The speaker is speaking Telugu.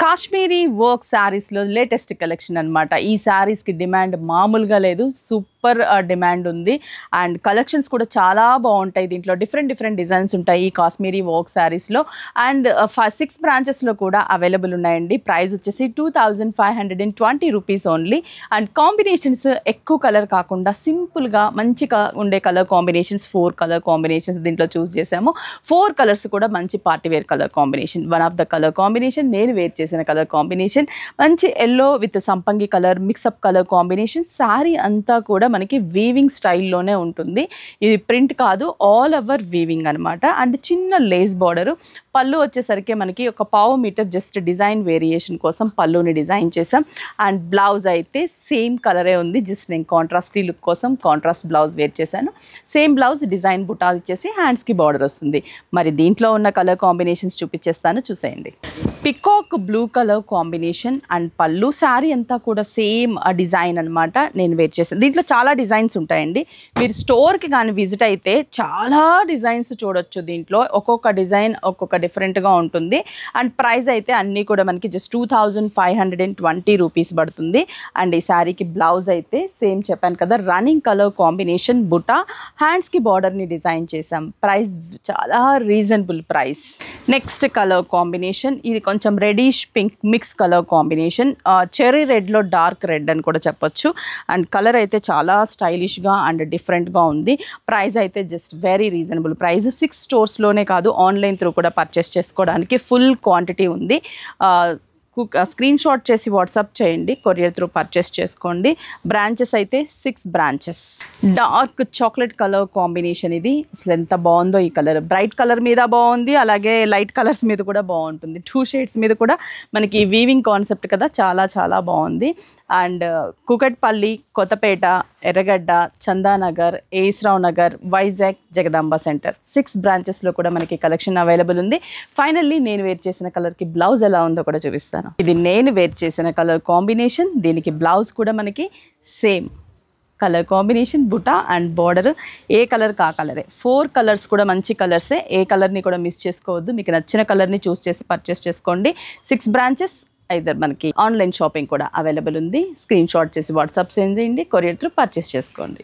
కాశ్మీరీ వర్క్ శారీస్లో లేటెస్ట్ కలెక్షన్ అనమాట. ఈ శారీస్కి డిమాండ్ మామూలుగా లేదు, సూపర్ డిమాండ్ ఉంది. అండ్ కలెక్షన్స్ కూడా చాలా బాగుంటాయి. దీంట్లో డిఫరెంట్ డిజైన్స్ ఉంటాయి ఈ కాశ్మీరీ వర్క్ శారీస్లో. అండ్ 6 బ్రాంచెస్లో కూడా అవైలబుల్ ఉన్నాయండి. ప్రైస్ వచ్చేసి 2520 రూపీస్ ఓన్లీ. అండ్ కాంబినేషన్స్ ఎక్కువ కలర్ కాకుండా సింపుల్గా మంచిగా ఉండే కలర్ కాంబినేషన్స్, 4 కలర్ కాంబినేషన్స్ దీంట్లో చూస్ చేసాము. 4 కలర్స్ కూడా మంచి party wear colour combination. One of the colour combination నేను వేర్ చేసిన కలర్ కాంబినేషన్ మంచి ఎల్లో విత్ సంపంగి colour mix up colour combination. Sari అంతా కూడా మనకి వీవింగ్ స్టైల్లోనే ఉంటుంది. ఇది ప్రింట్ కాదు, ఆల్ ఓవర్ వీవింగ్ అనమాట. అండ్ చిన్న లేస్ బార్డరు. పళ్ళు వచ్చేసరికి మనకి ఒక 1/2 మీటర్ జస్ట్ డిజైన్ వేరియేషన్ కోసం పళ్ళుని డిజైన్ చేసాం. అండ్ బ్లౌజ్ అయితే సేమ్ కలరే ఉంది, జస్ట్ నేను కాంట్రాస్టీ లుక్ కోసం కాంట్రాస్ట్ బ్లౌజ్ వేర్ చేశాను. సేమ్ బ్లౌజ్ డిజైన్ బుటాలు ఇచ్చేసి హ్యాండ్స్కి బార్డర్ వస్తుంది. మరి దీంట్లో ఉన్న కలర్ కాంబినేషన్స్ చూపించేస్తాను, చూసేయండి. Peacock blue colour combination and పళ్ళు. శారీ అంతా కూడా సేమ్ డిజైన్ అనమాట. నేను వేర్ చేశాను. దీంట్లో చాలా డిజైన్స్ ఉంటాయండి. మీరు స్టోర్కి కానీ విజిట్ అయితే చాలా డిజైన్స్ చూడొచ్చు. దీంట్లో ఒక్కొక్క డిజైన్ ఒక్కొక్క డిఫరెంట్గా ఉంటుంది. అండ్ ప్రైస్ అయితే అన్నీ కూడా మనకి జస్ట్ 2520 రూపీస్ పడుతుంది. అండ్ ఈ శారీకి బ్లౌజ్ అయితే సేమ్ చెప్పాను కదా, రన్నింగ్ కలర్ కాంబినేషన్ బుటా, హ్యాండ్స్కి బార్డర్ని డిజైన్ చేసాం. ప్రైస్ చాలా reasonable price. Next colour combination ఇది కొంచెం reddish pink mix colour combination. Cherry రెడ్లో డార్క్ రెడ్ అని కూడా చెప్పొచ్చు. అండ్ కలర్ అయితే చాలా స్టైలిష్గా అండ్ డిఫరెంట్గా ఉంది. ప్రైస్ అయితే జస్ట్ వెరీ రీజనబుల్ ప్రైస్. 6 స్టోర్స్లోనే కాదు, ఆన్లైన్ త్రూ కూడా పర్చేస్ చేసుకోవడానికి ఫుల్ క్వాంటిటీ ఉంది. స్క్రీన్ షాట్ చేసి వాట్సాప్ చేయండి, కొరియర్ త్రూ పర్చేస్ చేసుకోండి. బ్రాంచెస్ అయితే 6 branches. Dark chocolate colour combination. ఇది అసలు ఎంత బాగుందో ఈ కలర్. బ్రైట్ కలర్ మీద బాగుంది, అలాగే లైట్ కలర్స్ మీద కూడా బాగుంటుంది. 2 షేడ్స్ మీద కూడా మనకి వీవింగ్ కాన్సెప్ట్ కదా, చాలా చాలా బాగుంది. అండ్ కుకట్పల్లి, కొత్తపేట, ఎర్రగడ్డ, చందానగర్, ఏస్రావ్ నగర్, వైజాగ్, జగదాంబ సెంటర్ 6 బ్రాంచెస్లో కూడా మనకి కలెక్షన్ అవైలబుల్ ఉంది. ఫైనల్లీ నేను వేర్ చేసిన కలర్కి బ్లౌజ్ ఎలా ఉందో కూడా చూపిస్తాను. ఇది నేను వేర్ చేసిన కలర్ కాంబినేషన్. దీనికి బ్లౌజ్ కూడా మనకి same colour combination, buta and border. ఏ కలర్ కా కలరే. 4 కలర్స్ కూడా మంచి కలర్సే. ఏ కలర్ని కూడా మిస్ చేసుకోవద్దు. మీకు నచ్చిన కలర్ని చూస్ చేసి పర్చేస్ చేసుకోండి. 6 బ్రాంచెస్. అయితే మనకి ఆన్లైన్ షాపింగ్ కూడా అవైలబుల్ ఉంది. స్క్రీన్ షాట్ చేసి వాట్సాప్ సెండ్ చేయండి, కొరియర్ త్రూ పర్చేస్ చేసుకోండి.